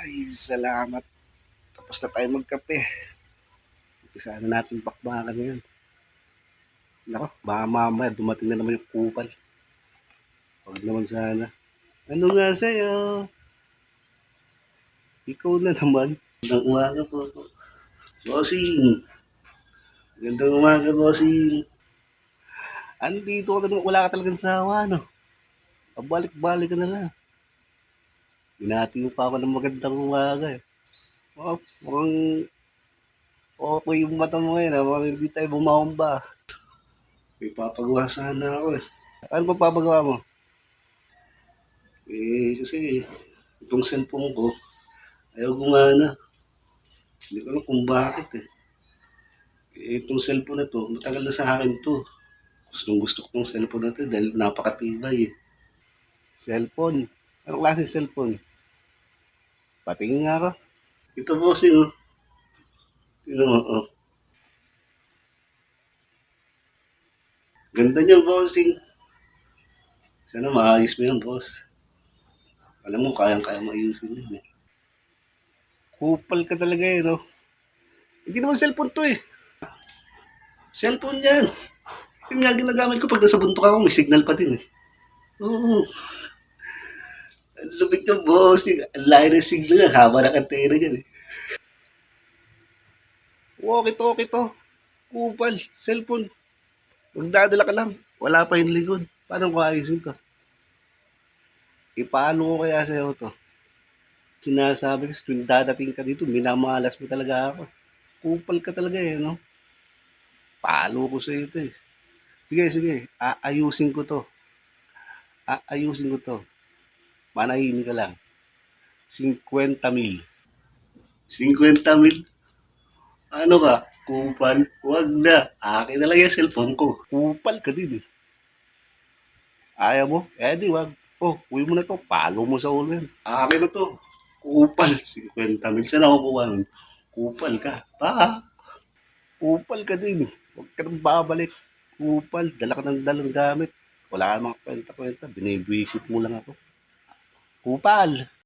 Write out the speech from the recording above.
Ay, salamat. Tapos na tayo magkape. Umpisa na natin bakbakan ngayon. Nako, baka mamaya dumating na naman yung kupal. Huwag naman sana. Ano nga sa'yo? Ikaw na naman. Magandang umaga po. Bossing. Magandang umaga, bossing. Andito ka na, wala ka talagang sawa, no? Pabalik-balik ka na lang. Binati mo pa ako ng magandang umaga, eh. Oh, mukhang okay yung mata mo ngayon, ha? Mukhang hindi tayo bumahomba. May papagawa sana ako, eh. Ano pa papagawa mo? Kasi itong cellphone ko, ayaw gumana. Hindi ko alam kung bakit, eh. Itong cellphone na to, matagal na sa akin to. Gusto ko tong cellphone na to dahil napakatibay, eh. Cellphone? Anong klase cellphone? Patingin nga ako. Ito, bossing, oh. Tingnan mo, oh. Ganda niya, bossing. Sana maayos mo yan, boss. Alam mo, kayang-kaya maayusin yun, eh. Kupal ka talaga, eh, no? Hindi naman cellphone to, eh. Cellphone yan. Yung nga ginagamit ko pag nasa buntok ako, may signal pa din, eh. Oo. Ang lupit ng bossing. Ang layo ng signal, haba ng antena dyan, eh. Walkie-talkie to. Kupal. Cellphone. Magdadala ka lang. Wala pa yung likod. Paano ko ayusin to? Ipaano ko kaya sa'yo to? Sinasabi ko, kung dadating ka dito, minamalas mo talaga ako. Kupal ka talaga, eh, no? Palo ko sa'yo ito, eh. Sige. Aayusin ko to. Manahimik ka lang. 50,000. 50,000? Ano ka? Kupal? Huwag na. Akin na lang yung cellphone ko. Kupal ka din, eh. Ayaw mo? Di wag. Oh, uwi mo na to. Palo mo sa ulo yan. Akin na to. Kupal. 50,000. Saan ako kuha nun? Kupal ka. Kupal ka din, eh. Huwag ka nang babalik. Kupal. Dala ka ng dalang gamit. Wala ka mga kwenta-kwenta. Binibwisit mo lang ako. Kupal.